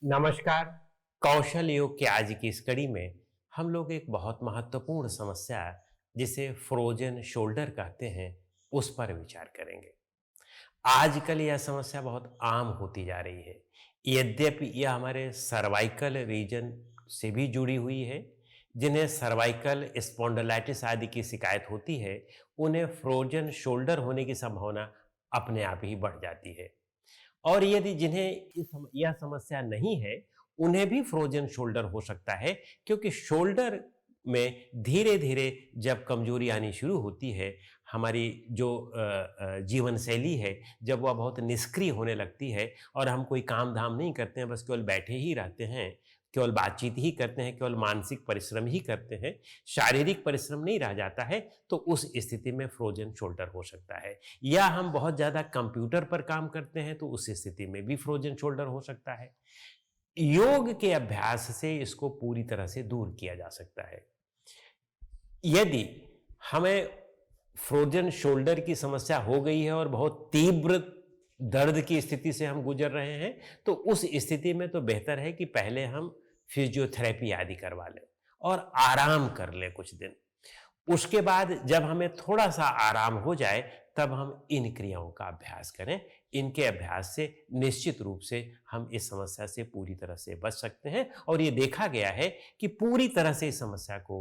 नमस्कार। कौशल योग की आज की इस कड़ी में हम लोग एक बहुत महत्वपूर्ण समस्या जिसे फ्रोजन शोल्डर कहते हैं उस पर विचार करेंगे। आजकल यह समस्या बहुत आम होती जा रही है। यद्यपि यह हमारे सर्वाइकल रीजन से भी जुड़ी हुई है। जिन्हें सर्वाइकल स्पॉन्डिलाइटिस आदि की शिकायत होती है, उन्हें फ्रोजन शोल्डर होने की संभावना अपने आप ही बढ़ जाती है। और यदि जिन्हें यह समस्या नहीं है, उन्हें भी फ्रोजन शोल्डर हो सकता है, क्योंकि शोल्डर में धीरे-धीरे जब कमजोरी आनी शुरू होती है, हमारी जो जीवन शैली है, जब वह बहुत निष्क्रिय होने लगती है और हम कोई काम-धाम नहीं करते हैं, बस केवल बैठे ही रहते हैं, केवल बातचीत ही करते हैं, केवल मानसिक परिश्रम ही करते हैं, शारीरिक परिश्रम नहीं रह जाता है, तो उस स्थिति में फ्रोजन शोल्डर हो सकता है। या हम बहुत ज़्यादा कंप्यूटर पर काम करते हैं, तो उस स्थिति में भी फ्रोजन शोल्डर हो सकता है। योग के अभ्यास से इसको पूरी तरह से दूर किया जा सकता है। यदि हमें फ्रोजन शोल्डर की समस्या हो गई है और बहुत तीव्र दर्द की स्थिति से हम गुजर रहे हैं, तो उस स्थिति में तो बेहतर है कि पहले हम फिजियोथेरेपी आदि करवा लें और आराम कर लें कुछ दिन। उसके बाद जब हमें थोड़ा-सा आराम हो जाए, तब हम इन क्रियाओं का अभ्यास करें। इनके अभ्यास से निश्चित रूप से हम इस समस्या से पूरी तरह से बच सकते हैं और ये देखा गया है कि पूरी तरह से इस समस्या को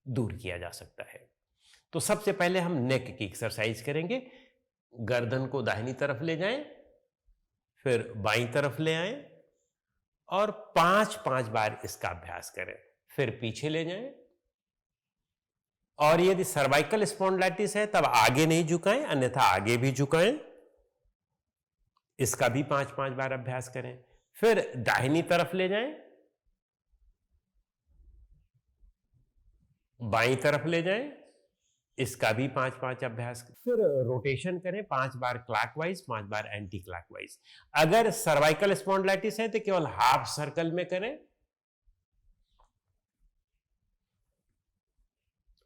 दूर किया जा सकता है। तो सबसे पहले हम नेक की एक्सरसाइज करेंगे। गर्दन को दाहिनी तरफ ले जाएँ, फिर बाईं तरफ ले आएँ और 5-5 बार इसका अभ्यास करें। फिर पीछे ले जाएँ और यदि सर्वाइकल स्पॉन्डिलाइटिस है तब आगे नहीं झुकाएं, अन्यथा आगे भी झुकाएं। इसका भी 5-5 बार अभ्यास करें। फिर दाहिनी तरफ ले जाएं, बाईं तरफ ले जाएं, इसका भी 5-5 अभ्यास। फिर रोटेशन करें, 5 बार क्लॉकवाइज, 5 बार एंटी क्लॉकवाइज। अगर सर्वाइकल स्पॉन्डिलाइटिस है तो केवल हाफ सर्कल में करें,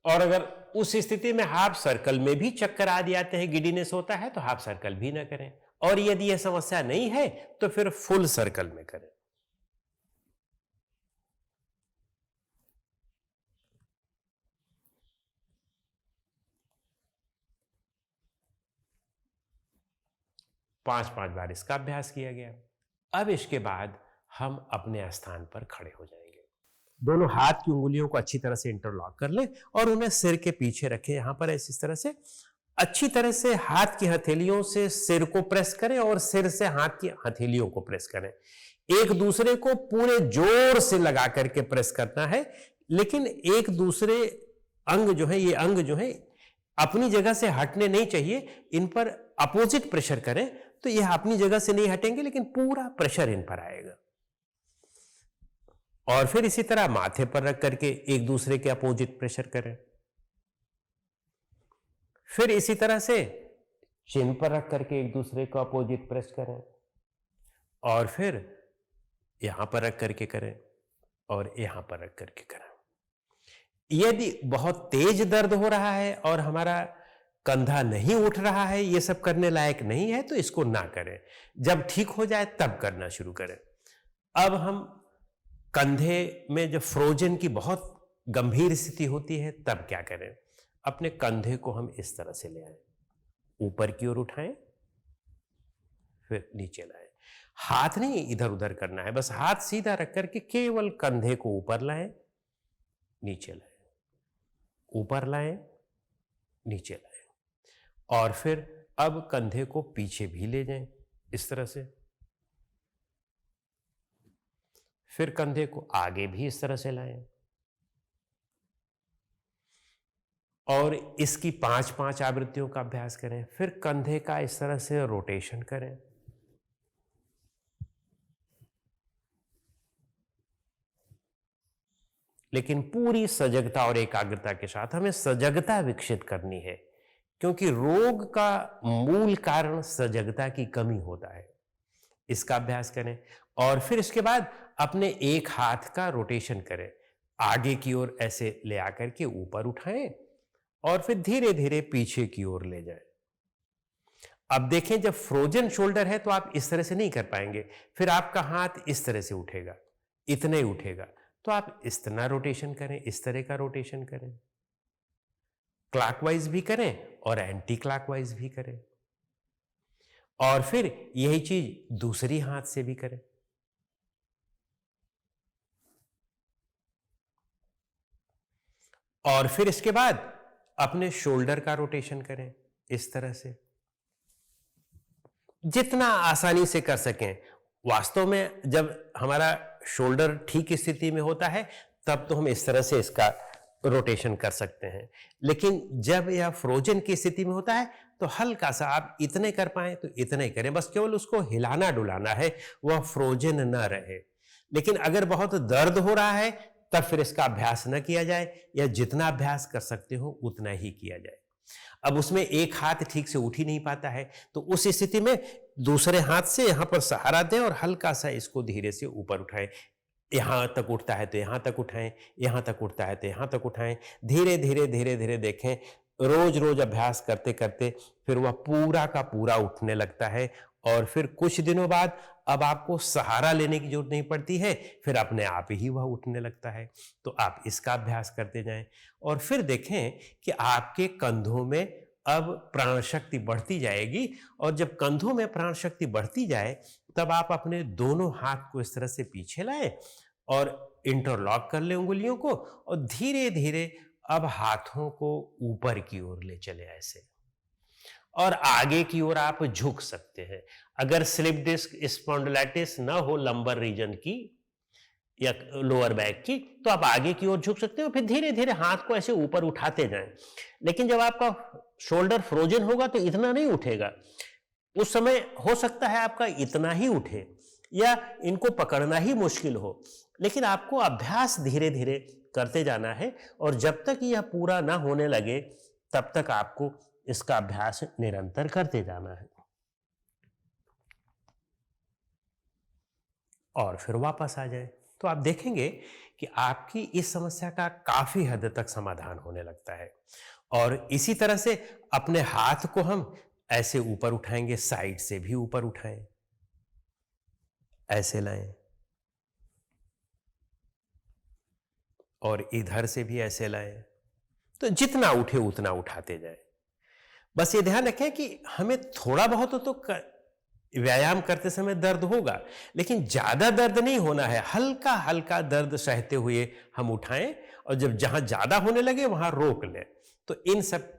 और अगर उस स्थिति में हाफ सर्कल में भी चक्कर आदि आते हैं, गिडीनेस होता है, तो हाफ सर्कल भी ना करें। और यदि यह समस्या नहीं है तो फिर फुल सर्कल में करें। पांच पांच बार इसका अभ्यास किया गया। अब इसके बाद हम अपने स्थान पर खड़े हो जाएंगे। दोनों हाथ की उंगलियों को अच्छी तरह से इंटरलॉक कर लें और उन्हें सिर के पीछे रखें, यहां पर इस तरह से। अच्छी तरह से हाथ की हथेलियों से सिर को प्रेस करें और सिर से हाथ की हथेलियों को प्रेस करें। एक दूसरे को पूरे जोर से लगा करके प्रेस करना है, लेकिन एक दूसरे अंग जो है, ये अंग जो है अपनी जगह से हटने नहीं चाहिए। इन पर अपोजिट प्रेशर करें तो यह अपनी जगह से नहीं हटेंगे, लेकिन पूरा प्रेशर इन पर आएगा। और फिर इसी तरह माथे पर रख करके एक दूसरे के अपोजिट प्रेशर करें। फिर इसी तरह से चिन पर रख करके एक दूसरे को अपोजिट प्रेस करें और फिर यहां पर रख करके करें और यहां पर रख करके करें। यदि बहुत तेज दर्द हो रहा है और हमारा कंधा नहीं उठ रहा है, ये सब करने लायक नहीं है, तो इसको ना करें। जब ठीक हो जाए तब करना शुरू करें। अब हम कंधे में जब फ्रोजन की बहुत गंभीर स्थिति होती है तब क्या करें। अपने कंधे को हम इस तरह से ले आए, ऊपर की ओर उठाएं, फिर नीचे लाएं। हाथ नहीं इधर उधर करना है, बस हाथ सीधा रख करके केवल कंधे को ऊपर लाएं, नीचे लाएं, ऊपर लाएं, नीचे लाएं। और फिर अब कंधे को पीछे भी ले जाएं इस तरह से। फिर कंधे को आगे भी इस तरह से लाएं और इसकी 5-5 आवृत्तियों का अभ्यास करें। फिर कंधे का इस तरह से रोटेशन करें। लेकिन पूरी सजगता और एकाग्रता के साथ हमें सजगता विकसित करनी है, क्योंकि रोग का मूल कारण सजगता की कमी होता है। इसका अभ्यास करें और फिर इसके बाद अपने एक हाथ का रोटेशन करें, आगे की ओर ऐसे ले आकर के ऊपर उठाएं और फिर धीरे धीरे पीछे की ओर ले जाएं। अब देखें, जब फ्रोजन शोल्डर है तो आप इस तरह से नहीं कर पाएंगे, फिर आपका हाथ इस तरह से उठेगा, इतने ही उठेगा। तो आप इस तरह रोटेशन करें, इस तरह का रोटेशन करें, क्लॉकवाइज भी करें और एंटी क्लॉकवाइज भी करें, और फिर यही चीज दूसरी हाथ से भी करें। और फिर इसके बाद अपने शोल्डर का रोटेशन करें इस तरह से, जितना आसानी से कर सकें। वास्तव में जब हमारा शोल्डर ठीक स्थिति में होता है तब तो हम इस तरह से इसका रोटेशन कर सकते हैं, लेकिन जब यह फ्रोजन की स्थिति में होता है तो हल्का सा आप इतने कर पाए तो इतने करें, बस केवल उसको हिलाना डुलाना है, वह फ्रोजन न रहे। लेकिन अगर बहुत दर्द हो रहा है तब फिर इसका अभ्यास न किया जाए, या जितना अभ्यास कर सकते हो उतना ही किया जाए। अब उसमें एक हाथ ठीक से उठ ही नहीं पाता है तो उस स्थिति में दूसरे हाथ से यहां पर सहारा दें और हल्का सा इसको धीरे से ऊपर उठाएं। यहां तक उठता है तो यहां तक उठाएं, यहां तक उठता है तो यहां तक उठाएं। धीरे धीरे धीरे धीरे देखें, रोज रोज अभ्यास करते करते फिर वह पूरा का पूरा उठने लगता है, और फिर कुछ दिनों बाद अब आपको सहारा लेने की जरूरत नहीं पड़ती है, फिर अपने आप ही वह उठने लगता है। तो आप इसका अभ्यास करते जाएं और फिर देखें कि आपके कंधों में अब प्राण शक्ति बढ़ती जाएगी, और जब कंधों में प्राण शक्ति बढ़ती जाए तब आप अपने दोनों हाथ को इस तरह से पीछे लाएं और इंटरलॉक कर लें उंगलियों को, और धीरे धीरे अब हाथों को ऊपर की ओर ले चले ऐसे, और आगे की ओर आप झुक सकते हैं। अगर स्लिप डिस्क स्पॉन्डिलाइटिस ना हो लंबर रीजन की या लोअर बैक की, तो आप आगे की ओर झुक सकते हो, फिर धीरे धीरे हाथ को ऐसे ऊपर उठाते जाएं। लेकिन जब आपका शोल्डर फ्रोजन होगा तो इतना नहीं उठेगा, उस समय हो सकता है आपका इतना ही उठे या इनको पकड़ना ही मुश्किल हो, लेकिन आपको अभ्यास धीरे धीरे करते जाना है, और जब तक यह पूरा ना होने लगे तब तक आपको इसका अभ्यास निरंतर करते जाना है। और फिर वापस आ जाए तो आप देखेंगे कि आपकी इस समस्या का काफी हद तक समाधान होने लगता है। और इसी तरह से अपने हाथ को हम ऐसे ऊपर उठाएंगे, साइड से भी ऊपर उठाएं, ऐसे लाएं, और इधर से भी ऐसे लाएं, तो जितना उठे उतना उठाते जाएं। बस ये ध्यान रखें कि हमें थोड़ा बहुत तो व्यायाम करते समय दर्द होगा, लेकिन ज्यादा दर्द नहीं होना है, हल्का हल्का दर्द सहते हुए हम उठाएं, और जब जहां ज्यादा होने लगे वहां रोक लें। तो इन सब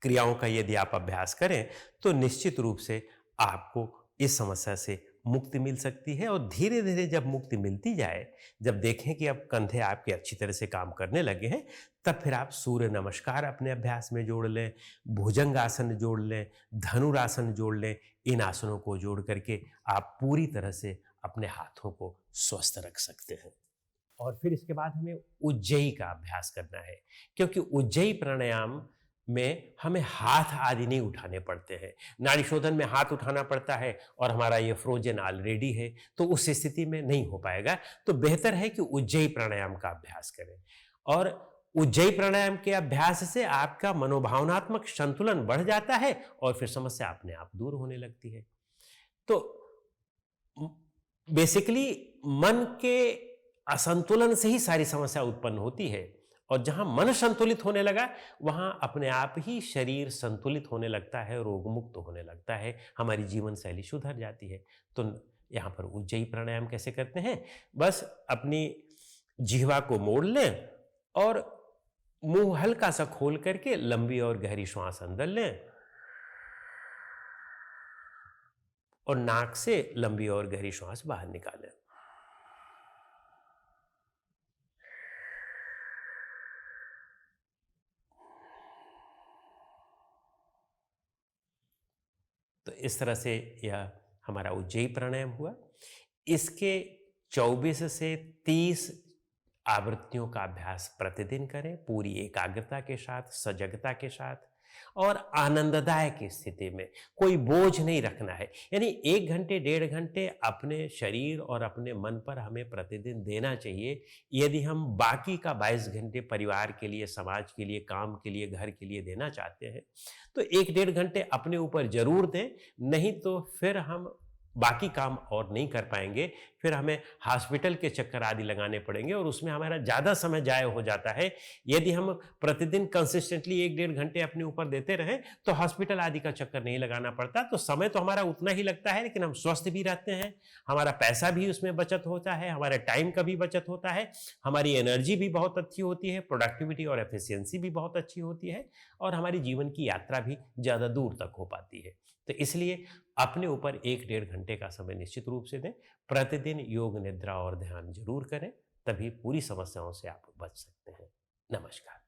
क्रियाओं का यदि आप अभ्यास करें तो निश्चित रूप से आपको इस समस्या से मुक्ति मिल सकती है। और धीरे धीरे जब मुक्ति मिलती जाए, जब देखें कि अब कंधे आपके अच्छी तरह से काम करने लगे हैं, तब फिर आप सूर्य नमस्कार अपने अभ्यास में जोड़ लें, भुजंग आसन जोड़ लें, धनुरासन जोड़ लें। इन आसनों को जोड़ करके आप पूरी तरह से अपने हाथों को स्वस्थ रख सकते हैं। और फिर इसके बाद हमें उज्जयी का अभ्यास करना है, क्योंकि उज्जयी प्राणायाम में हमें हाथ आदि नहीं उठाने पड़ते हैं। नाड़ी शोधन में हाथ उठाना पड़ता है और हमारा ये फ्रोजन ऑलरेडी है, तो उस स्थिति में नहीं हो पाएगा। तो बेहतर है कि उज्जयी प्राणायाम का अभ्यास करें, और उज्जयी प्राणायाम के अभ्यास से आपका मनोभावनात्मक संतुलन बढ़ जाता है और फिर समस्या अपने आप दूर होने लगती है। तो बेसिकली मन के असंतुलन से ही सारी समस्या उत्पन्न होती है, और जहां मन संतुलित होने लगा वहां अपने आप ही शरीर संतुलित होने लगता है, रोग मुक्त होने लगता है, हमारी जीवन शैली सुधर जाती है। तो यहां पर उज्जयी प्राणायाम कैसे करते हैं, बस अपनी जिह्वा को मोड़ लें और मुंह हल्का सा खोल करके लंबी और गहरी श्वास अंदर लें, और नाक से लंबी और गहरी श्वास बाहर निकालें। तो इस तरह से यह हमारा उज्जयी प्राणायाम हुआ। इसके 24 से 30 आवृत्तियों का अभ्यास प्रतिदिन करें, पूरी एकाग्रता के साथ, सजगता के साथ। और आनंददायक स्थिति में, कोई बोझ नहीं रखना है। यानी 1 घंटे, 1.5 घंटे अपने शरीर और अपने मन पर हमें प्रतिदिन देना चाहिए। यदि हम बाकी का 22 घंटे परिवार के लिए, समाज के लिए, काम के लिए, घर के लिए देना चाहते हैं, तो 1 डेढ़ घंटे अपने ऊपर ज़रूर दें, नहीं तो फिर हम बाकी काम और नहीं कर पाएँगे। फिर हमें हॉस्पिटल के चक्कर आदि लगाने पड़ेंगे और उसमें हमारा ज़्यादा समय ज़ाय हो जाता है। यदि हम प्रतिदिन कंसिस्टेंटली 1 डेढ़ घंटे अपने ऊपर देते रहें, तो हॉस्पिटल आदि का चक्कर नहीं लगाना पड़ता। तो समय तो हमारा उतना ही लगता है, लेकिन हम स्वस्थ भी रहते हैं, हमारा पैसा भी उसमें बचत होता है, हमारे टाइम का भी बचत होता है, हमारी एनर्जी भी बहुत अच्छी होती है, प्रोडक्टिविटी और एफिशिएंसी भी बहुत अच्छी होती है और हमारी जीवन की यात्रा भी ज़्यादा दूर तक हो पाती है। तो इसलिए अपने ऊपर 1 डेढ़ घंटे का समय निश्चित रूप से दें। प्रतिदिन योग, निद्रा और ध्यान ज़रूर करें, तभी पूरी समस्याओं से आप बच सकते हैं। नमस्कार।